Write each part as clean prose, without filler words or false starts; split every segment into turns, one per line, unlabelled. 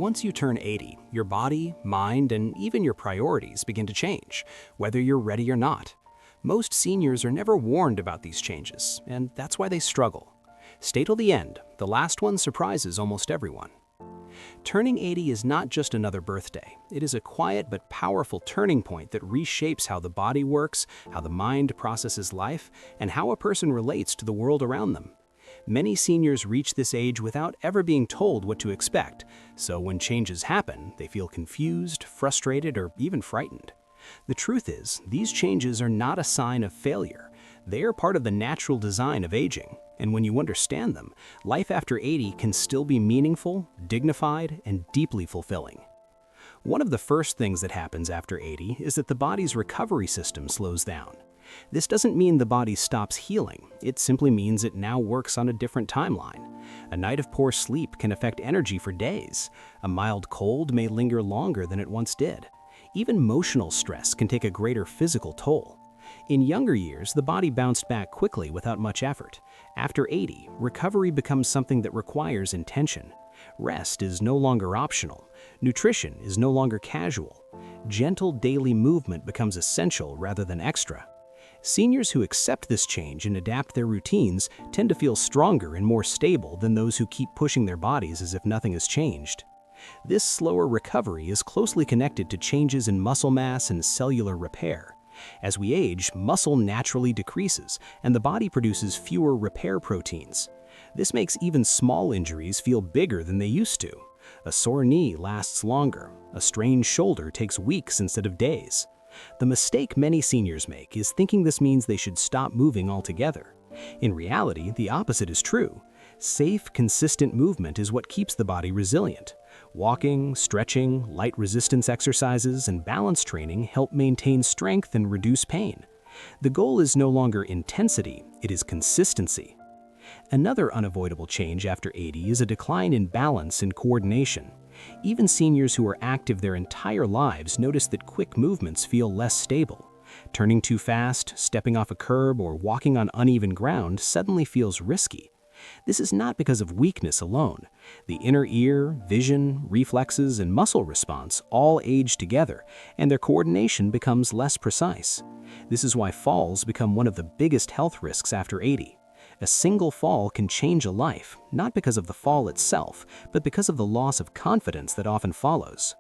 Once you turn 80, your body, mind, and even your priorities begin to change, whether you're ready or not. Most seniors are never warned about these changes, and that's why they struggle. Stay till the end. The last one surprises almost everyone. Turning 80 is not just another birthday. It is a quiet but powerful turning point that reshapes how the body works, how the mind processes life, and how a person relates to the world around them. Many seniors reach this age without ever being told what to expect, so when changes happen, they feel confused, frustrated, or even frightened. The truth is, these changes are not a sign of failure. They are part of the natural design of aging, and when you understand them, life after 80 can still be meaningful, dignified, and deeply fulfilling. One of the first things that happens after 80 is that the body's recovery system slows down. This doesn't mean the body stops healing. It simply means it now works on a different timeline. A night of poor sleep can affect energy for days. A mild cold may linger longer than it once did. Even emotional stress can take a greater physical toll. In younger years, the body bounced back quickly without much effort. After 80, recovery becomes something that requires intention. Rest is no longer optional. Nutrition is no longer casual. Gentle daily movement becomes essential rather than extra. Seniors who accept this change and adapt their routines tend to feel stronger and more stable than those who keep pushing their bodies as if nothing has changed. This slower recovery is closely connected to changes in muscle mass and cellular repair. As we age, muscle naturally decreases, and the body produces fewer repair proteins. This makes even small injuries feel bigger than they used to. A sore knee lasts longer. A strained shoulder takes weeks instead of days. The mistake many seniors make is thinking this means they should stop moving altogether. In reality, the opposite is true. Safe, consistent movement is what keeps the body resilient. Walking, stretching, light resistance exercises, and balance training help maintain strength and reduce pain. The goal is no longer intensity, it is consistency. Another unavoidable change after 80 is a decline in balance and coordination. Even seniors who are active their entire lives notice that quick movements feel less stable. Turning too fast, stepping off a curb, or walking on uneven ground suddenly feels risky. This is not because of weakness alone. The inner ear, vision, reflexes, and muscle response all age together, and their coordination becomes less precise. This is why falls become one of the biggest health risks after 80. A single fall can change a life, not because of the fall itself, but because of the loss of confidence that often follows.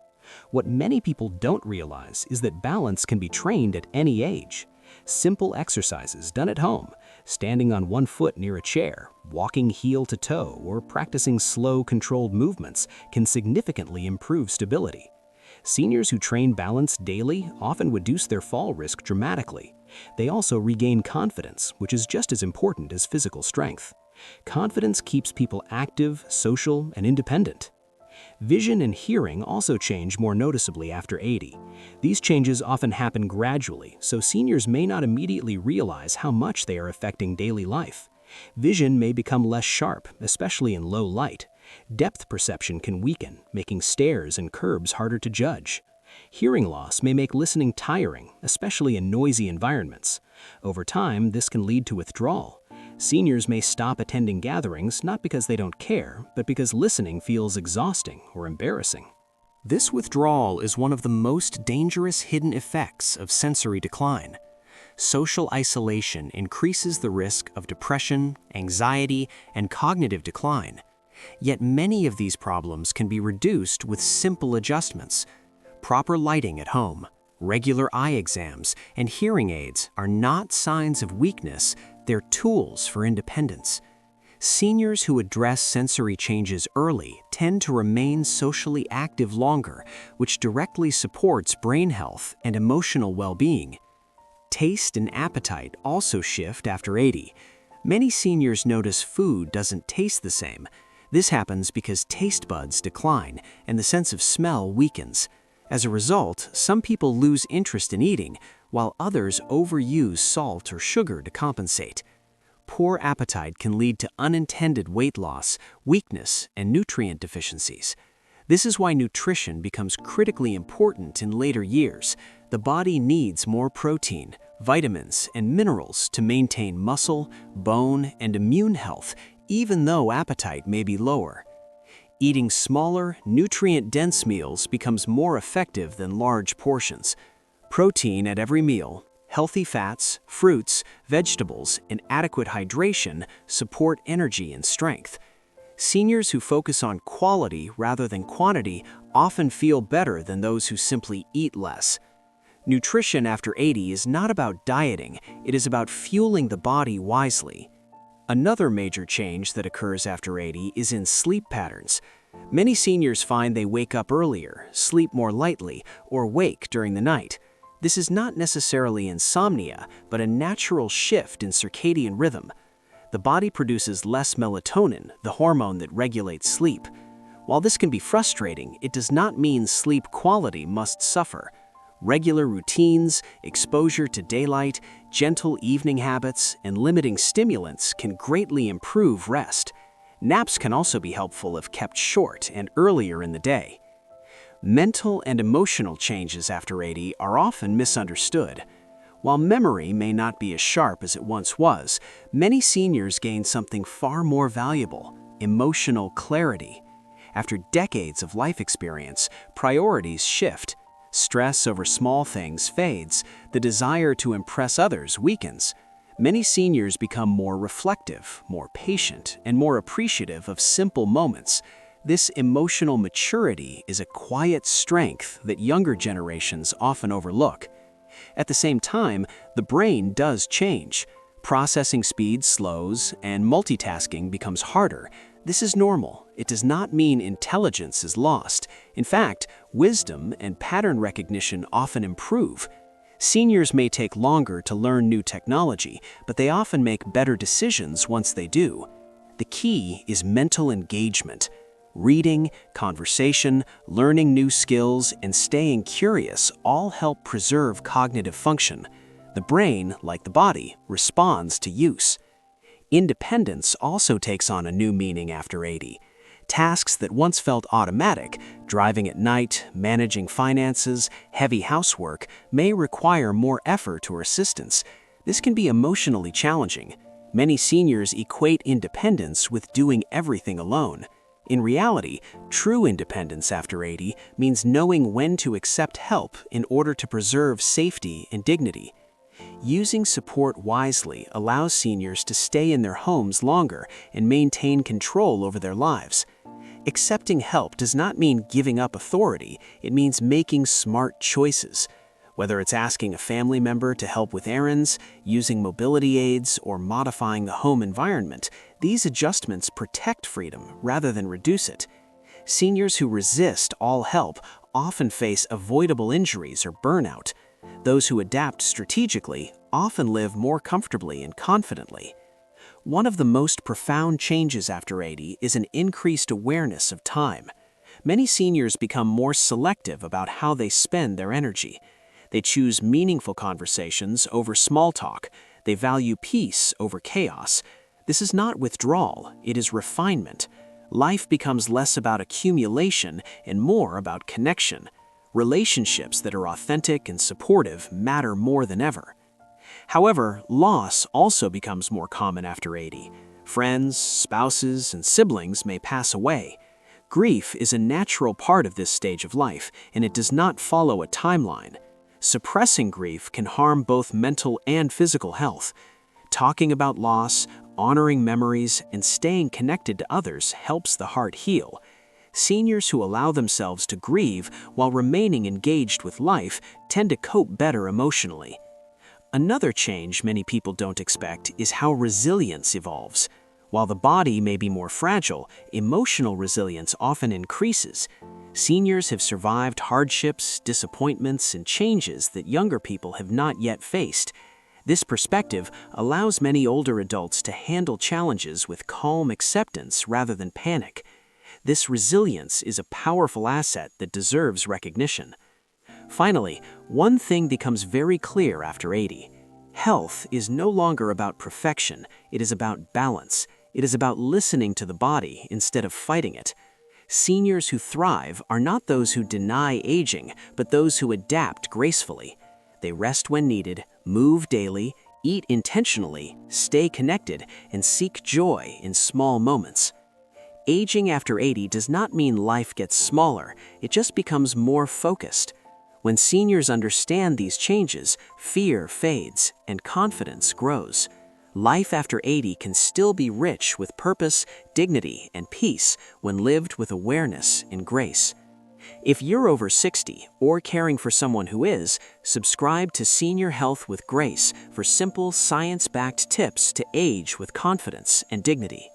What many people don't realize is that balance can be trained at any age. Simple exercises done at home, standing on one foot near a chair, walking heel to toe, or practicing slow, controlled movements can significantly improve stability. Seniors who train balance daily often reduce their fall risk dramatically. They also regain confidence, which is just as important as physical strength. Confidence keeps people active, social, and independent. Vision and hearing also change more noticeably after 80. These changes often happen gradually, so seniors may not immediately realize how much they are affecting daily life. Vision may become less sharp, especially in low light. Depth perception can weaken, making stairs and curbs harder to judge. Hearing loss may make listening tiring, especially in noisy environments. Over time, this can lead to withdrawal. Seniors may stop attending gatherings not because they don't care, but because listening feels exhausting or embarrassing. This withdrawal is one of the most dangerous hidden effects of sensory decline. Social isolation increases the risk of depression, anxiety, and cognitive decline. Yet many of these problems can be reduced with simple adjustments. Proper lighting at home, regular eye exams, and hearing aids are not signs of weakness, they're tools for independence. Seniors who address sensory changes early tend to remain socially active longer, which directly supports brain health and emotional well-being. Taste and appetite also shift after 80. Many seniors notice food doesn't taste the same. This happens because taste buds decline and the sense of smell weakens. As a result, some people lose interest in eating, while others overuse salt or sugar to compensate. Poor appetite can lead to unintended weight loss, weakness, and nutrient deficiencies. This is why nutrition becomes critically important in later years. The body needs more protein, vitamins, and minerals to maintain muscle, bone, and immune health, even though appetite may be lower.
Eating smaller, nutrient-dense meals becomes more effective than large portions. Protein at every meal, healthy fats, fruits, vegetables, and adequate hydration support energy and strength. Seniors who focus on quality rather than quantity often feel better than those who simply eat less. Nutrition after 80 is not about dieting, it is about fueling the body wisely. Another major change that occurs after 80 is in sleep patterns. Many seniors find they wake up earlier, sleep more lightly, or wake during the night. This is not necessarily insomnia, but a natural shift in circadian rhythm. The body produces less melatonin, the hormone that regulates sleep. While this can be frustrating, it does not mean sleep quality must suffer. Regular routines, exposure to daylight, gentle evening habits, and limiting stimulants can greatly improve rest. Naps can also be helpful if kept short and earlier in the day. Mental and emotional changes after 80 are often misunderstood. While memory may not be as sharp as it once was, many seniors gain something far more valuable: emotional clarity. After decades of life experience, priorities shift. Stress over small things fades, the desire to impress others weakens. Many seniors become more reflective, more patient, and more appreciative of simple moments. This emotional maturity is a quiet strength that younger generations often overlook. At the same time, the brain does change. Processing speed slows, and multitasking becomes harder. This is normal. It does not mean intelligence is lost. In fact, wisdom and pattern recognition often improve. Seniors may take longer to learn new technology, but they often make better decisions once they do. The key is mental engagement. Reading, conversation, learning new skills, and staying curious all help preserve cognitive function. The brain, like the body, responds to use. Independence also takes on a new meaning after 80. Tasks that once felt automatic, driving at night, managing finances, heavy housework, may require more effort or assistance. This can be emotionally challenging. Many seniors equate independence with doing everything alone. In reality, true independence after 80 means knowing when to accept help in order to preserve safety and dignity. Using support wisely allows seniors to stay in their homes longer and maintain control over their lives. Accepting help does not mean giving up authority, it means making smart choices. Whether it's asking a family member to help with errands, using mobility aids, or modifying the home environment, these adjustments protect freedom rather than reduce it. Seniors who resist all help often face avoidable injuries or burnout. Those who adapt strategically often live more comfortably and confidently. One of the most profound changes after 80 is an increased awareness of time. Many seniors become more selective about how they spend their energy. They choose meaningful conversations over small talk. They value peace over chaos. This is not withdrawal, it is refinement. Life becomes less about accumulation and more about connection. Relationships that are authentic and supportive matter more than ever. However, loss also becomes more common after 80. Friends, spouses, and siblings may pass away. Grief is a natural part of this stage of life, and it does not follow a timeline. Suppressing grief can harm both mental and physical health. Talking about loss, honoring memories, and staying connected to others helps the heart heal. Seniors who allow themselves to grieve while remaining engaged with life tend to cope better emotionally. Another change many people don't expect is how resilience evolves. While the body may be more fragile, emotional resilience often increases. Seniors have survived hardships, disappointments, and changes that younger people have not yet faced. This perspective allows many older adults to handle challenges with calm acceptance rather than panic. This resilience is a powerful asset that deserves recognition. Finally, one thing becomes very clear after 80. Health is no longer about perfection, it is about balance. It is about listening to the body instead of fighting it. Seniors who thrive are not those who deny aging, but those who adapt gracefully. They rest when needed, move daily, eat intentionally, stay connected, and seek joy in small moments. Aging after 80 does not mean life gets smaller, it just becomes more focused. When seniors understand these changes, fear fades and confidence grows. Life after 80 can still be rich with purpose, dignity, and peace when lived with awareness and grace. If you're over 60 or caring for someone who is, subscribe to Senior Health with Grace for simple, science-backed tips to age with confidence and dignity.